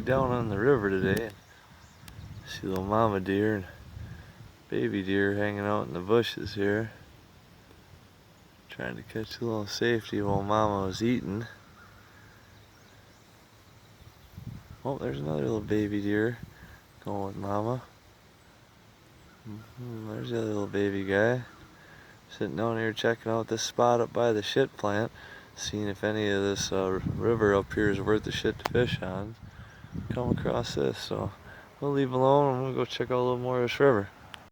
be down on the river today. See little mama deer and baby deer hanging out in the bushes here. Trying to catch a little safety while mama was eating. Oh, there's another little baby deer going with mama. There's the other little baby guy. Sitting down here checking out this spot up by the shit plant. Seeing if any of this river up here is worth the shit to fish on. Come across this, so we'll leave alone and we'll go check out a little more of this river.